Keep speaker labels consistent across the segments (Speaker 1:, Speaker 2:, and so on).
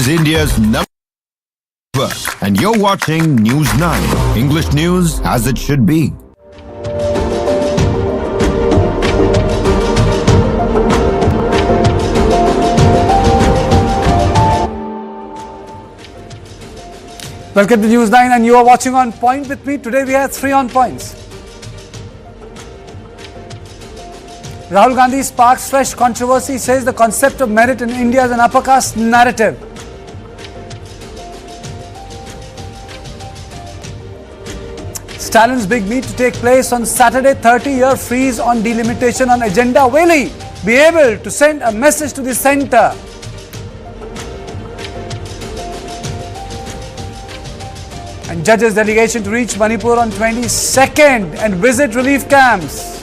Speaker 1: is India's number network, and you're watching News9, English news as it should be.
Speaker 2: Welcome to News9 and you are watching On Point with me. Today we have 3 on points. Rahul Gandhi sparks fresh controversy, says the concept of merit in India is an upper caste narrative. Stalin's big meet to take place on Saturday. 30-year freeze on delimitation on agenda. Will he be able to send a message to the centre? And judges delegation to reach Manipur on 22nd and visit relief camps.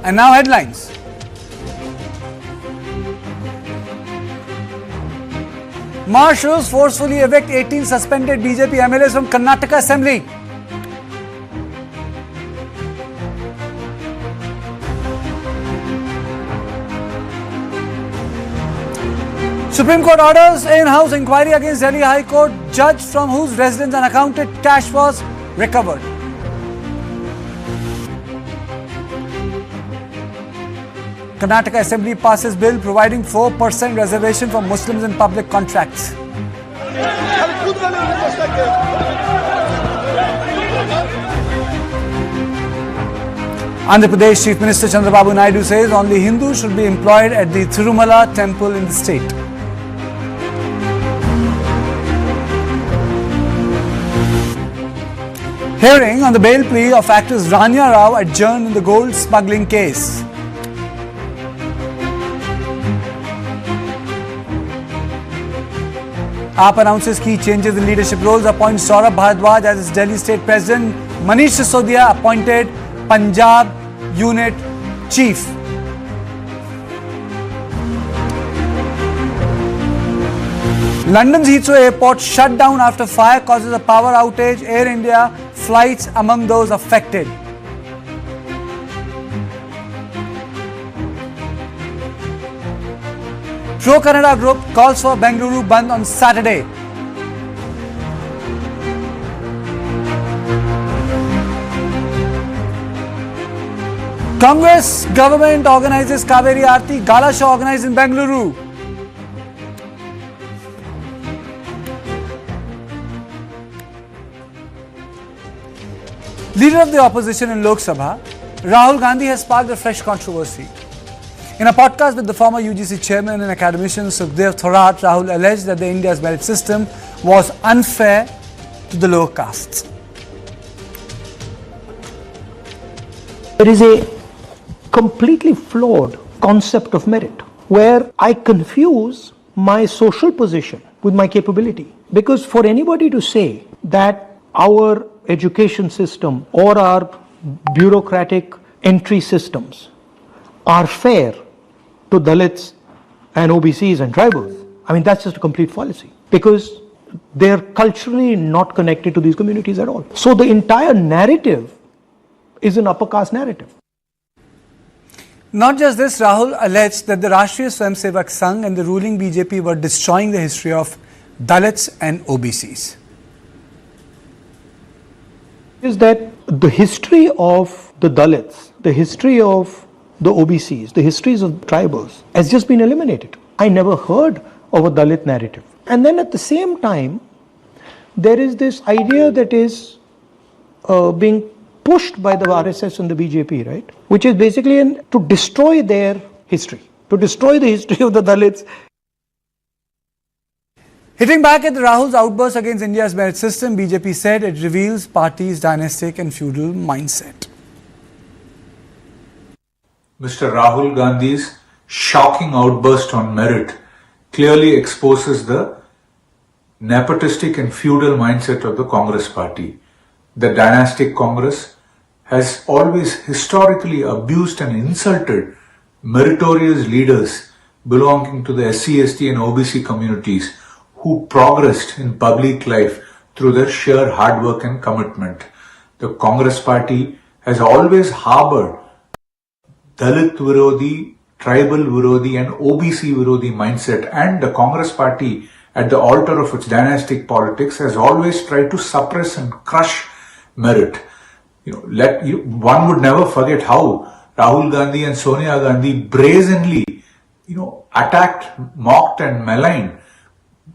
Speaker 2: And now headlines. Marshals forcefully evict 18 suspended BJP MLAs from Karnataka Assembly. Supreme Court orders in-house inquiry against Delhi High Court judge from whose residence unaccounted cash was recovered. Karnataka Assembly passes bill providing 4% reservation for Muslims in public contracts. Andhra Pradesh Chief Minister Chandrababu Naidu says only Hindus should be employed at the Tirumala temple in the state. Hearing on the bail plea of actress Rania Rao adjourned in the gold smuggling case. AAP announces key changes in leadership roles, appoints Saurabh Bhardwaj as its Delhi State President, Manish Sisodia appointed Punjab Unit Chief. London's Heathrow Airport shut down after fire causes a power outage. Air India flights among those affected. Pro-Kannada group calls for Bengaluru Bandh on Saturday. Congress government organizes Kaveri Aarti Gala show organized in Bengaluru. Leader of the opposition in Lok Sabha, Rahul Gandhi has sparked a fresh controversy. In a podcast with the former UGC chairman and academician Sukhadeo Thorat, Rahul alleged that the India's merit system was unfair to the lower castes.
Speaker 3: There is a completely flawed concept of merit where I confuse my social position with my capability. Because for anybody to say that our education system or our bureaucratic entry systems are fair to Dalits and OBCs and tribals, I mean, that's just a complete fallacy because they're culturally not connected to these communities at all. So the entire narrative is an upper caste narrative.
Speaker 2: Not just this, Rahul alleged that the Rashtriya Swayamsevak Sangh and the ruling BJP were destroying the history of Dalits and OBCs.
Speaker 3: Is that the history of the Dalits, the history of the OBCs, the histories of tribals has just been eliminated. I never heard of a Dalit narrative. And then at the same time, there is this idea that is being pushed by the RSS and the BJP, right? Which is basically to destroy their history, to destroy the history of the Dalits.
Speaker 2: Hitting back at Rahul's outburst against India's merit system, BJP said it reveals party's dynastic and feudal mindset.
Speaker 4: Mr. Rahul Gandhi's shocking outburst on merit clearly exposes the nepotistic and feudal mindset of the Congress party. The dynastic Congress has always historically abused and insulted meritorious leaders belonging to the SC, ST and OBC communities who progressed in public life through their sheer hard work and commitment. The Congress party has always harbored Dalit Virodi tribal Virodi and OBC Virodi mindset, and the Congress party at the altar of its dynastic politics has always tried to suppress and crush merit. One would never forget how Rahul Gandhi and Sonia Gandhi brazenly, attacked, mocked and maligned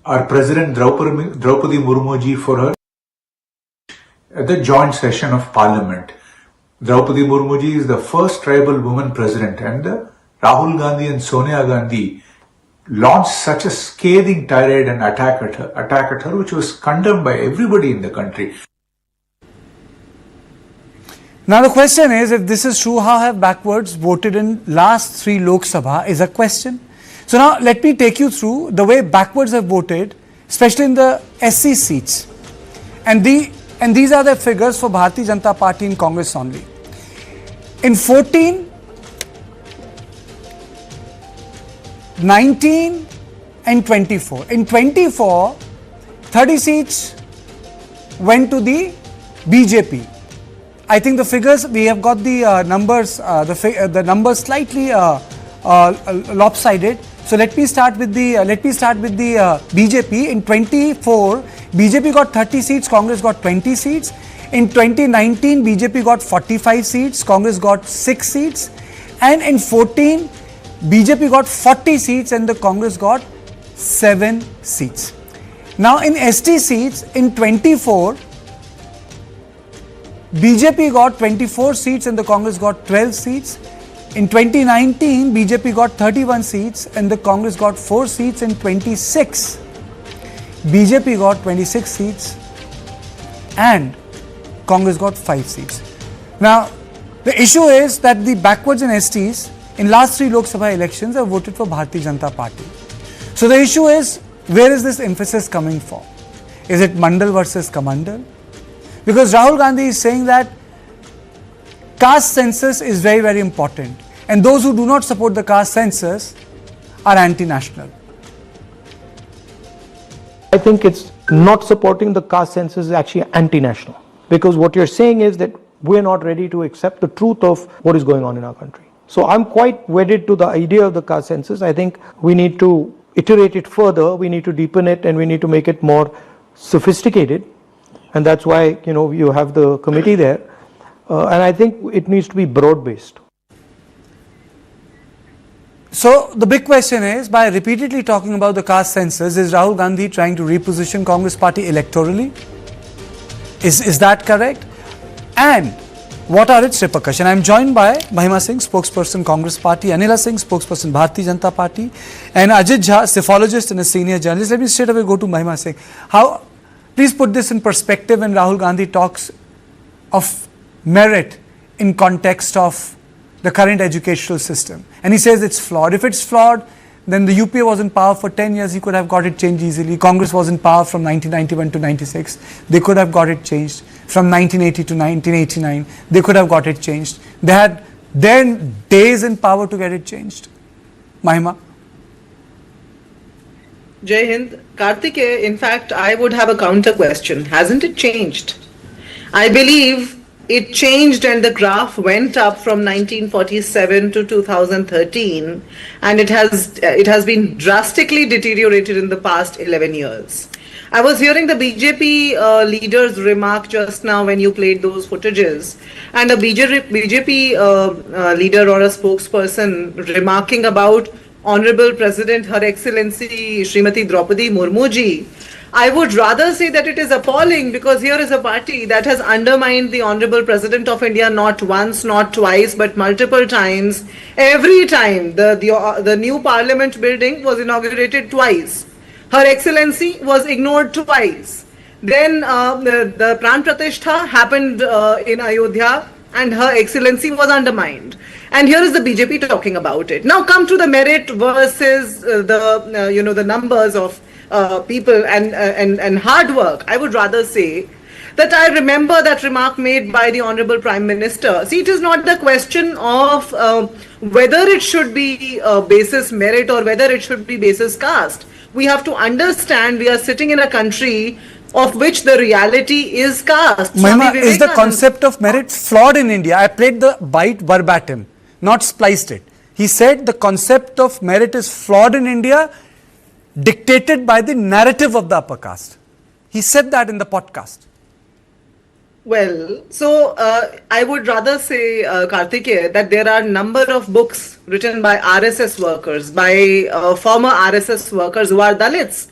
Speaker 4: our President Draupadi Murmuji for her at the joint session of Parliament. Draupadi Murmuji is the first tribal woman president, and Rahul Gandhi and Sonia Gandhi launched such a scathing tirade and attack at her, which was condemned by everybody in the country.
Speaker 2: Now the question is, if this is true, how have backwards voted in last 3 Lok Sabha is a question. So now let me take you through the way backwards have voted, especially in the SC seats. And these are the figures for Bharatiya Janata Party and Congress only. In 14, 19 and 24. In 24, 30 seats went to the BJP. I think the figures, we have got the numbers, the numbers slightly lopsided. So let me start with the BJP. In 24, BJP got 30 seats, Congress got 20 seats. In 2019, BJP got 45 seats, Congress got 6 seats. And in 14, BJP got 40 seats and the Congress got 7 seats. Now in ST seats, in 24, BJP got 24 seats and the Congress got 12 seats. In 2019, BJP got 31 seats and the Congress got 4 seats. In 26, BJP got 26 seats and Congress got 5 seats. Now, the issue is that the backwards and STs in last 3 Lok Sabha elections have voted for Bharatiya Janata Party. So the issue is, where is this emphasis coming from? Is it Mandal versus Kamandal? Because Rahul Gandhi is saying that caste census is very, very important. And those who do not support the caste census are anti-national.
Speaker 3: I think it's not supporting the caste census is actually anti-national. Because what you're saying is that we're not ready to accept the truth of what is going on in our country. So I'm quite wedded to the idea of the caste census. I think we need to iterate it further, we need to deepen it, and we need to make it more sophisticated. And that's why, you have the committee there. And I think it needs to be broad-based.
Speaker 2: So the big question is, by repeatedly talking about the caste census, is Rahul Gandhi trying to reposition Congress party electorally? Is that correct? And what are its repercussions? I am joined by Mahima Singh, spokesperson Congress Party, Anila Singh, spokesperson Bharatiya Janata Party, and Ajit Jha, psephologist and a senior journalist. Let me straight away go to Mahima Singh. Please put this in perspective when Rahul Gandhi talks of merit in context of the current educational system. And he says it's flawed. If it's flawed, then the UPA was in power for 10 years, he could have got it changed easily. Congress was in power from 1991 to 96. They could have got it changed. From 1980 to 1989, they could have got it changed. They had their days in power to get it changed. Mahima?
Speaker 5: Jai Hind. Kartikeya, in fact, I would have a counter question. Hasn't it changed? I believe it changed and the graph went up from 1947 to 2013, and it has been drastically deteriorated in the past 11 years. I was hearing the BJP leader's remark just now when you played those footages, and a BJP leader or a spokesperson remarking about Honorable President Her Excellency Srimati Draupadi Murmuji. I would rather say that it is appalling, because here is a party that has undermined the Honorable President of India not once, not twice, but multiple times. Every time the new Parliament building was inaugurated twice. Her Excellency was ignored twice. Then the Pran Pratishtha happened in Ayodhya, and Her Excellency was undermined. And here is the BJP talking about it. Now come to the merit versus the numbers of people and hard work. I would rather say that I remember that remark made by the Honorable Prime Minister. See, it is not the question of whether it should be basis merit or whether it should be basis caste. We have to understand we are sitting in a country of which the reality is caste.
Speaker 2: Mahima, is the concept of merit flawed in India? I played the bite verbatim, not spliced it. He said the concept of merit is flawed in India, dictated by the narrative of the upper caste. He said that in the podcast.
Speaker 5: Well, so I would rather say, Kartikeya, that there are a number of books written by RSS workers, by former RSS workers who are Dalits.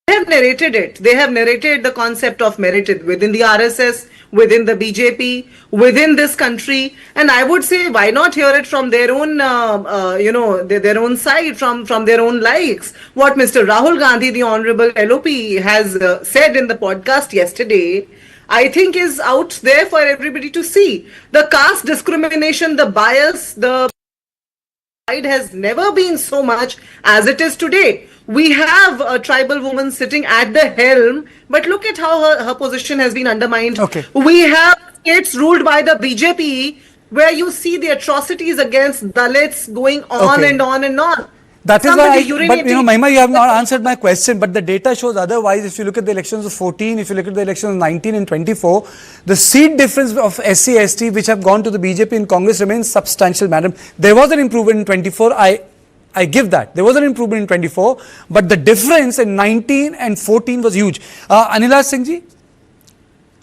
Speaker 5: They have narrated it. They have narrated the concept of merit within the RSS, within the BJP, within this country. And I would say, why not hear it from their own, their own side, from their own likes? What Mr. Rahul Gandhi, the Honorable LOP, has said in the podcast yesterday, I think is out there for everybody to see. The caste discrimination, the bias, the pride has never been so much as it is today. We have a tribal woman sitting at the helm, but look at how her position has been undermined.
Speaker 2: Okay.
Speaker 5: We have states ruled by the BJP where you see the atrocities against Dalits going on
Speaker 2: Okay.
Speaker 5: and on and on.
Speaker 2: That is
Speaker 5: Somebody
Speaker 2: why, but
Speaker 5: urinating-
Speaker 2: Mahima, you have not answered my question, but the data shows otherwise. If you look at the elections of 14, if you look at the elections of 19 and 24, the seat difference of SC, ST, which have gone to the BJP and Congress remains substantial, madam. There was an improvement in 24, I give that. There was an improvement in 24, but the difference in 19 and 14 was huge. Anila Singh ji,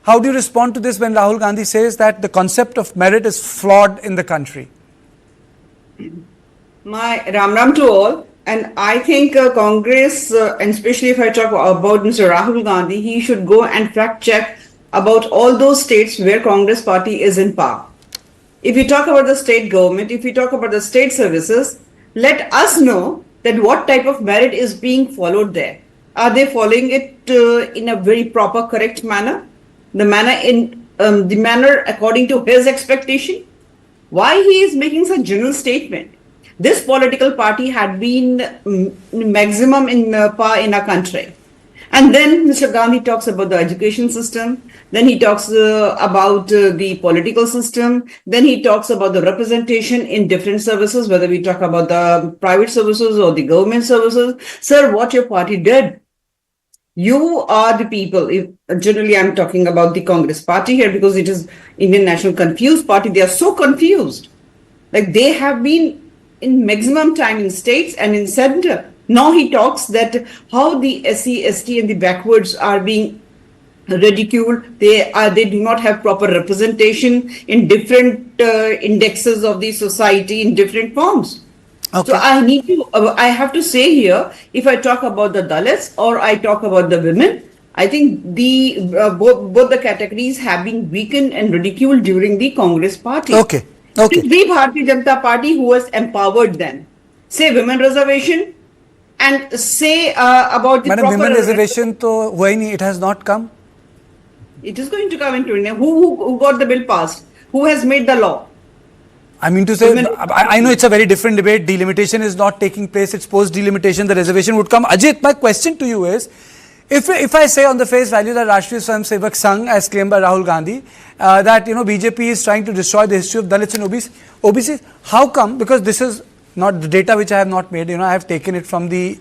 Speaker 2: how do you respond to this when Rahul Gandhi says that the concept of merit is flawed in the country?
Speaker 6: My Ram to all, and I think Congress, and especially if I talk about Mr. Rahul Gandhi, he should go and fact check about all those states where Congress party is in power. If you talk about the state government, if you talk about the state services, let us know that what type of merit is being followed there. Are they following it in a very proper, correct manner? The manner according to his expectation? Why he is making such general statement? This political party had been maximum in power in our country. And then Mr. Gandhi talks about the education system. Then he talks about the political system. Then he talks about the representation in different services, whether we talk about the private services or the government services. Sir, what your party did, you are the people. Generally, I'm talking about the Congress party here because it is Indian National Confused Party. They are so confused. Like they have been in maximum time in states and in center. Now he talks that how the SC, ST and the backwards are being ridiculed. They do not have proper representation in different indexes of the society in different forms.
Speaker 2: Okay.
Speaker 6: So I have to say here, if I talk about the Dalits or I talk about the women, I think the both the categories have been weakened and ridiculed during the Congress party.
Speaker 2: Okay. Okay.
Speaker 6: It's the Bharatiya Janata Party who has empowered them. Say women reservation and say about the
Speaker 2: Madam,
Speaker 6: proper
Speaker 2: women reservation, to hua hi nahi, it has not come.
Speaker 6: It is going to come into India. Who got the bill passed? Who has made the law?
Speaker 2: I mean to say,
Speaker 6: Women-
Speaker 2: I know it's a very different debate. Delimitation is not taking place. It's post-delimitation. The reservation would come. Ajit, my question to you is, if I say on the face value that Rashtriya Swayamsevak Sangh, as claimed by Rahul Gandhi, that BJP is trying to destroy the history of Dalits and OBCs, how come? Because this is not the data which I have not made. I have taken it from the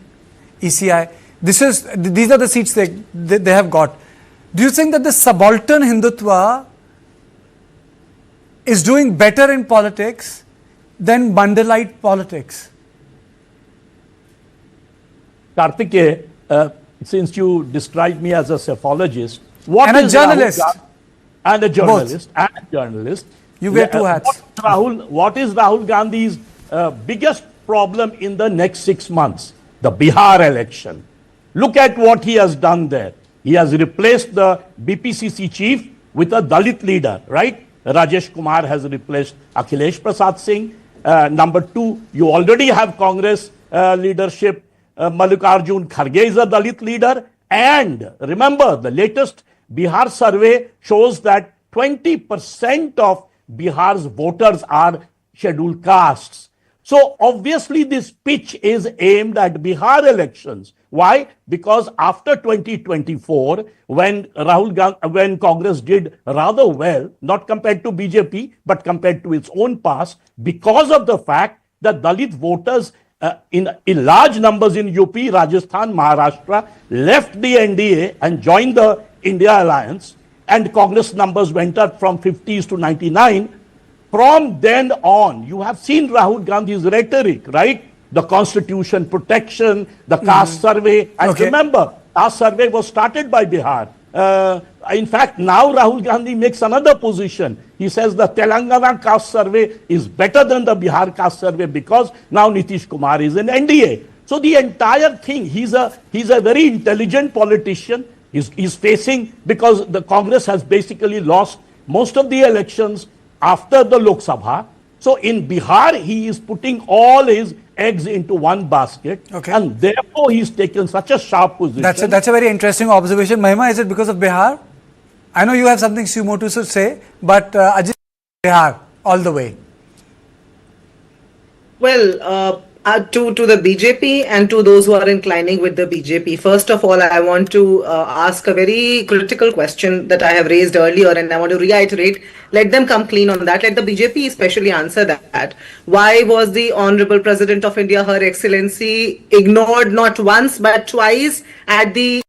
Speaker 2: ECI. These are the seats they have got. Do you think that the subaltern Hindutva is doing better in politics than Mandalite politics?
Speaker 7: Kartikeya, since you described me as a psephologist, what
Speaker 2: And a
Speaker 7: is
Speaker 2: journalist.
Speaker 7: And a journalist.
Speaker 2: You wear two hats.
Speaker 7: What is Rahul Gandhi's biggest problem in the next 6 months? The Bihar election. Look at what he has done there. He has replaced the BPCC chief with a Dalit leader, right? Rajesh Kumar has replaced Akhilesh Prasad Singh. Number two, you already have Congress leadership. Mallikarjun Kharge is a Dalit leader. And remember, the latest Bihar survey shows that 20% of Bihar's voters are scheduled castes. So obviously this pitch is aimed at Bihar elections. Why? Because after 2024, when when Congress did rather well, not compared to BJP, but compared to its own past, because of the fact that Dalit voters in large numbers in UP, Rajasthan, Maharashtra left the NDA and joined the India Alliance, and Congress numbers went up from 50s to 99. from then on, you have seen Rahul Gandhi's rhetoric, right? The constitution protection, the caste survey. And
Speaker 2: Okay.
Speaker 7: remember, caste survey was started by Bihar. In fact, now Rahul Gandhi makes another position. He says the Telangana caste survey is better than the Bihar caste survey because now Nitish Kumar is in NDA. So the entire thing, he's a very intelligent politician. He's facing, because the Congress has basically lost most of the elections after the Lok Sabha. So in Bihar, he is putting all his eggs into one basket.
Speaker 2: Okay.
Speaker 7: And therefore, he's taken such a sharp position.
Speaker 2: That's a very interesting observation. Mahima, is it because of Bihar? I know you have something you want to say, but Ajit, Bihar all the way.
Speaker 5: Well, to the BJP and to those who are inclining with the BJP, first of all, I want to ask a very critical question that I have raised earlier, and I want to reiterate. Let them come clean on that. Let the BJP especially answer that. Why was the Honorable President of India, Her Excellency, ignored not once but twice at the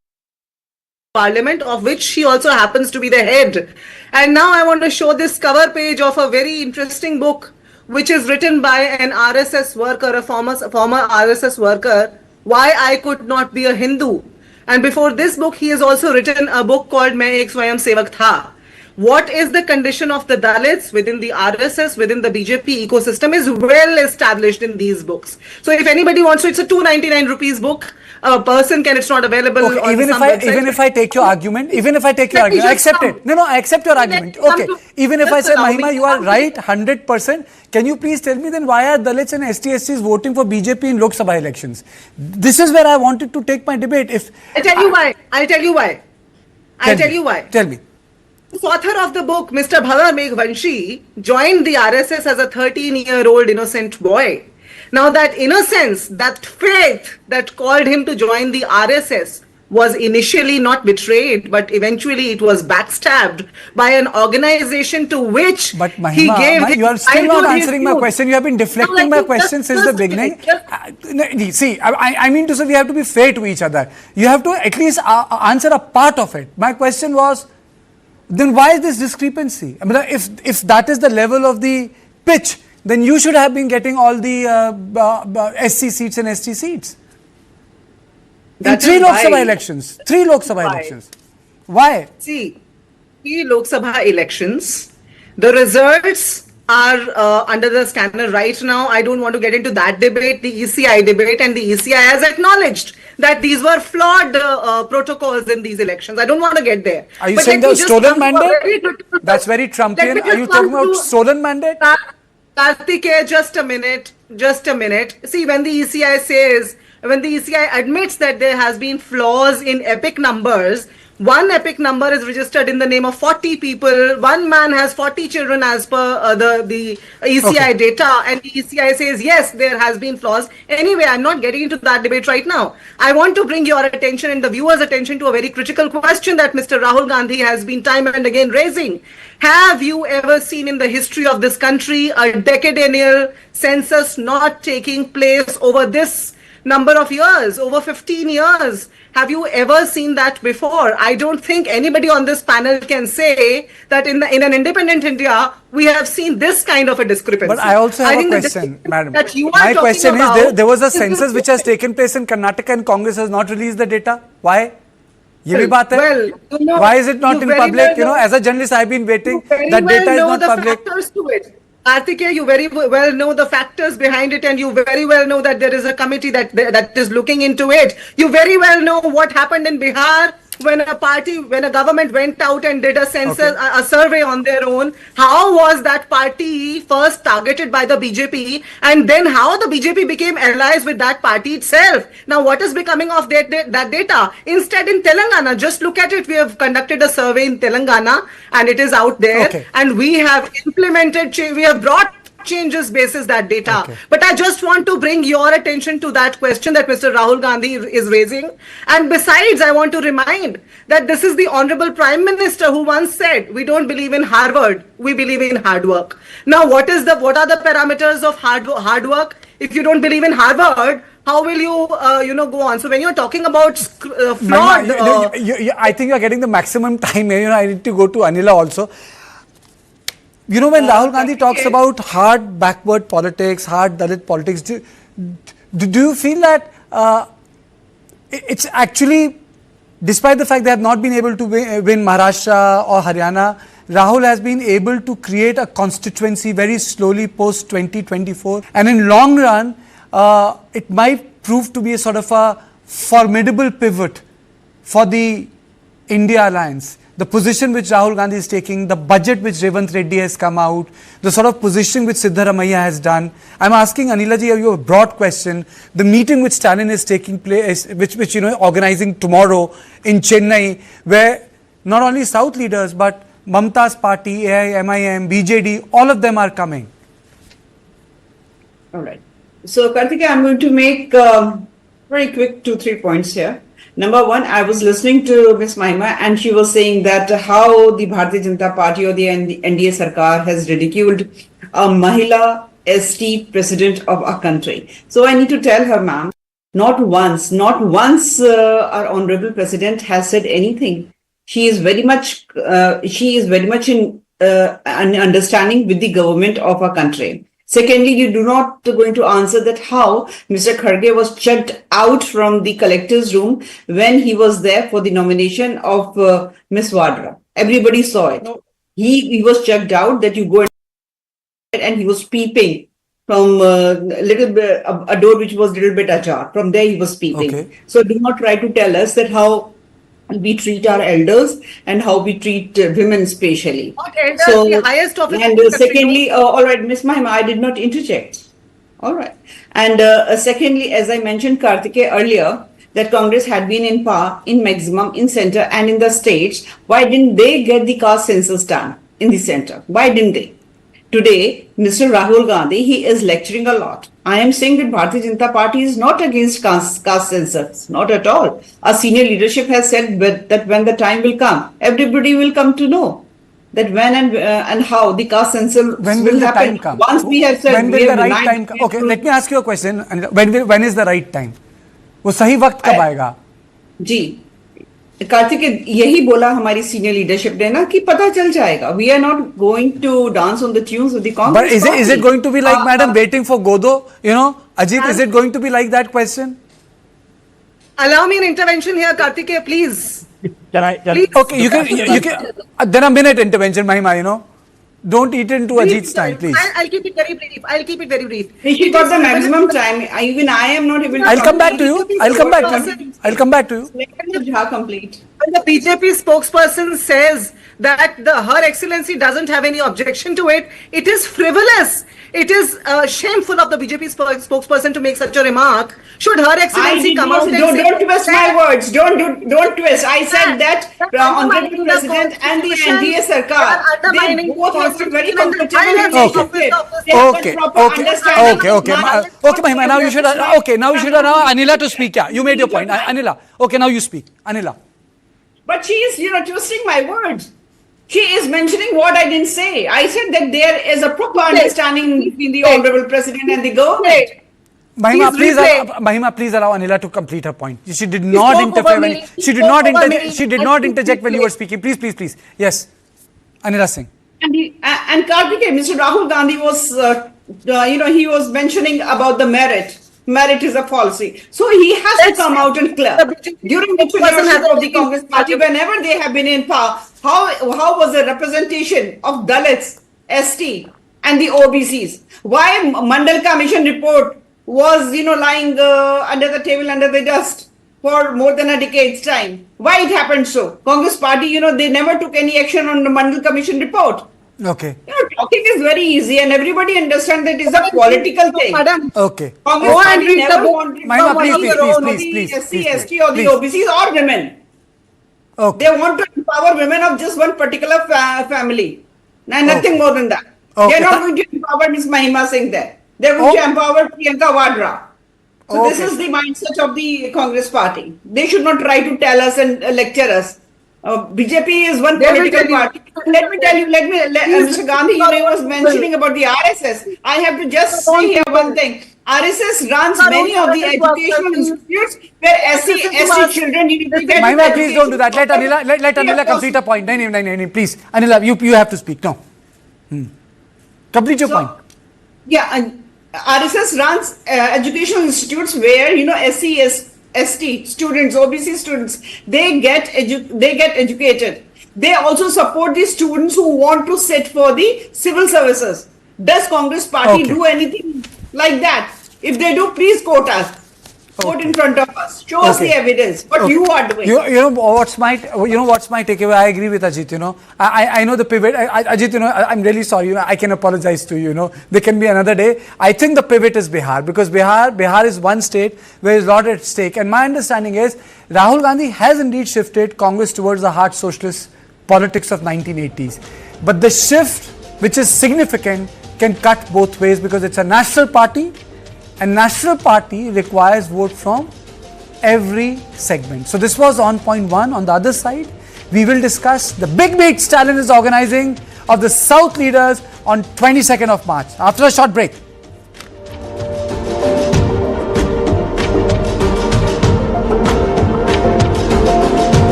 Speaker 5: Parliament, of which she also happens to be the head? And now I want to show this cover page of a very interesting book, which is written by an RSS worker, a former RSS worker, Why I Could Not Be a Hindu. And before this book, he has also written a book called Main Ek Swayam Sevak Tha. What is the condition of the Dalits within the RSS, within the BJP ecosystem is well established in these books. So if anybody wants to, it's a 299 rupees book. A person can, it's not available
Speaker 2: Okay,
Speaker 5: on
Speaker 2: even if I take your argument, I accept it. No, I accept your argument. Okay, even if I say, Mahima, you are right, 100%. Can you please tell me then why are Dalits and ST/STs voting for BJP in Lok Sabha elections? This is where I wanted to take my debate.
Speaker 5: I'll tell you why.
Speaker 2: Tell me.
Speaker 5: The author of the book, Mr. Bhava Meghvanshi, joined the RSS as a 13-year-old innocent boy. Now that innocence, that faith that called him to join the RSS was initially not betrayed, but eventually it was backstabbed by an organization to which
Speaker 2: But
Speaker 5: he
Speaker 2: Mahima,
Speaker 5: gave
Speaker 2: you are still not answering my
Speaker 5: youth.
Speaker 2: question. You have been deflecting my question since the beginning. See, I mean to say we have to be fair to each other. You have to at least answer a part of it. My question was, then why is this discrepancy? I mean, if that is the level of the pitch, then you should have been getting all the SC seats and ST seats. In three Lok Sabha elections. Why?
Speaker 5: See, 3 Lok Sabha elections, the results are under the scanner right now. I don't want to get into that debate, the ECI debate, and the ECI has acknowledged that these were flawed protocols in these elections. I don't want to get there.
Speaker 2: Are you saying the stolen mandate? That's very Trumpian. Are you talking about stolen mandate?
Speaker 5: Kartikeya, just a minute. See, when the ECI admits that there has been flaws in epic numbers, one epic number is registered in the name of 40 people. One man has 40 children as per the ECI data, and the ECI says, yes, there has been flaws. Anyway, I'm not getting into that debate right now. I want to bring your attention and the viewers' attention to a very critical question that Mr. Rahul Gandhi has been time and again raising. Have you ever seen in the history of this country a decennial census not taking place over this number of years, over 15 years? Have you ever seen that before? I don't think anybody on this panel can say that in an independent India, we have seen this kind of a discrepancy.
Speaker 2: But I also have a question, madam. My question is, there was a census which has taken place in Karnataka and Congress has not released the data. Why? Why is it not in public? As a journalist, I've been waiting. That data is not public.
Speaker 5: Kartikeya, you very well know the factors behind it, and you very well know that there is a committee that is looking into it. You very well know what happened in Bihar when a government went out and did a census, a survey on their own. How was that party first targeted by the BJP, and then how the BJP became allies with that party itself? Now, what is becoming of that data? Instead, in Telangana, just look at it. We have conducted a survey in Telangana, and it is out there. And we have implemented, we have brought changes basis that data. But I just want to bring your attention to that question that Mr. Rahul Gandhi is raising. And besides, I want to remind that this is the Honorable Prime Minister who once said, we don't believe in Harvard, we believe in hard work. Now, what are the parameters of hard work? If you don't believe in Harvard, how will you, go on? So when you're talking about flawed...
Speaker 2: I think you're getting the maximum time here. I need to go to Anila also. You know, when Rahul Gandhi talks about hard backward politics, hard Dalit politics, do you feel that it's actually, despite the fact they have not been able to win Maharashtra or Haryana, Rahul has been able to create a constituency very slowly post 2024, and in long run, it might prove to be a sort of a formidable pivot for the India alliance. The position which Rahul Gandhi is taking, the budget which Revanth Reddy has come out, the sort of position which Siddaramaiah has done. I'm asking Anila ji you a broad question. The meeting which Stalin is taking place, which organizing tomorrow in Chennai, where not only South leaders but Mamta's party, AIMIM, BJD, all of them are coming.
Speaker 6: All right. So, Kartikeya, I'm going to make very quick 2-3 points here. Number one, I was listening to Ms. Mahima and she was saying that how the Bharatiya Janata Party or the NDA Sarkar has ridiculed a Mahila ST president of our country. So I need to tell her, ma'am, not once our honorable president has said anything. She is very much in an understanding with the government of our country. Secondly, you do not going to answer that how Mr. Kharge was checked out from the collector's room when he was there for the nomination of Miss Vadra. Everybody saw it. No. He was checked out that you go and he was peeping from a door which was a little bit ajar. From there he was peeping. Okay. So do not try to tell us that how we treat our elders and how we treat women especially.
Speaker 5: Not elders, so, the highest office.
Speaker 6: And secondly, all right, Ms. Mahima, I did not interject. All right. And secondly, as I mentioned, Kartikeya, earlier, that Congress had been in power, in maximum, in center and in the states. Why didn't they get the caste census done in the center? Why didn't they? Today, Mr. Rahul Gandhi, he is lecturing a lot. I am saying that Bharatiya Janata Party is not against caste census, not at all. Our senior leadership has said that when the time will come, everybody will come to know that when and how the caste census will happen.
Speaker 2: Come?
Speaker 6: Once we have said,
Speaker 2: when will the right time come? Okay, let me ask you a question. When is the right time? वो सही वक्त कब आएगा?
Speaker 6: जी, कार्तिकेय यही बोला हमारी senior leadership ने ना कि पता चल जाएगा. We are not going to dance on the tunes of the Congress.
Speaker 2: But is it going to be like madam waiting for Godot? Ajit, is it going to be like that question?
Speaker 5: Allow me an intervention here, Kartikeya, please.
Speaker 7: Can I?
Speaker 5: Please.
Speaker 2: Okay, you can. Then a minute intervention, Mahima. Don't eat into Ajit's time, please.
Speaker 5: I'll keep it very brief.
Speaker 6: She got the maximum time. Even I am not able to.
Speaker 2: I'll come back to you. I'll come back to you.
Speaker 6: Let her complete.
Speaker 5: When the BJP spokesperson says that Her Excellency doesn't have any objection to it, it is frivolous. It is shameful of the BJP spokesperson to make such a remark. Should Her Excellency come out and say...
Speaker 6: Don't twist my words. Don't twist. I said that Honorable President and the NDA Sarkar, they both have to be very comfortable.
Speaker 2: Okay, Mahima, now you should allow Anila to speak. Yeah, you made your point. Anila. Okay, now you speak. Anila.
Speaker 6: But she is, twisting my words. She is mentioning what I didn't say. I said that there is a proper understanding between the Honorable President and the government.
Speaker 2: Mahima, please allow Anila to complete her point. She did not interfere she did not interject when you were speaking. Please. Yes. Anila Singh.
Speaker 6: And Kartikeya, Mr. Rahul Gandhi was, he was mentioning about the merit. Merit is a policy. So he has to come out and clear. During the tenure of the Congress Party, whenever they have been in power, how was the representation of Dalits, ST and the OBCs? Why Mandal Commission report was, lying under the table, under the dust for more than a decade's time? Why it happened so? Congress Party, they never took any action on the Mandal Commission report.
Speaker 2: Okay.
Speaker 6: Talking is very easy and everybody understands that it is a political thing.
Speaker 5: Madam.
Speaker 2: Okay.
Speaker 6: Congress Party never wanted
Speaker 2: please,
Speaker 6: SC, ST or the OBCs or women.
Speaker 2: Okay.
Speaker 6: They want to empower women of just one particular family. And nothing more than that.
Speaker 2: Okay.
Speaker 6: They are not going to empower Ms. Mahima Singh there. They are going to empower Priyanka Vadra. So this is the mindset of the Congress Party. They should not try to tell us and lecture us. BJP is one political party. Let me tell you, Mr. Gandhi, was mentioning about the RSS. I have to just say here one thing. RSS runs many of the educational institutes where SC children need to get.
Speaker 2: Mahima, please don't do that. Let Anila complete a point. No, please. Anila, you have to speak. No. Complete your point.
Speaker 6: Yeah, and RSS runs educational institutes where ST students, OBC students, they get educated. They also support the students who want to sit for the civil services. Does Congress party do anything like that? If they do, please quote us. Quote in front of us. Show us the evidence. What you are doing.
Speaker 2: You know what's my takeaway? I agree with Ajit. I know the pivot. Ajit, I'm really sorry. I can apologize to you. There can be another day. I think the pivot is Bihar, because Bihar is one state where there's a lot at stake. And my understanding is Rahul Gandhi has indeed shifted Congress towards the hard socialist politics of 1980s. But the shift, which is significant, can cut both ways, because it's a national party. And national party requires vote from every segment. So this was on point one. On the other side, we will discuss the big meet Stalin is organizing of the South leaders on 22nd of March. After a short break.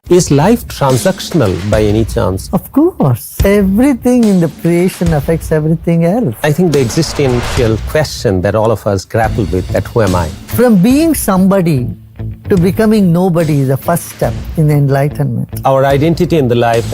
Speaker 8: Is life transactional by any chance?
Speaker 9: Of course. Everything in the creation affects everything else.
Speaker 8: I think the existential question that all of us grapple with, that who am I?
Speaker 9: From being somebody to becoming nobody is the first step in enlightenment.
Speaker 8: Our identity in the life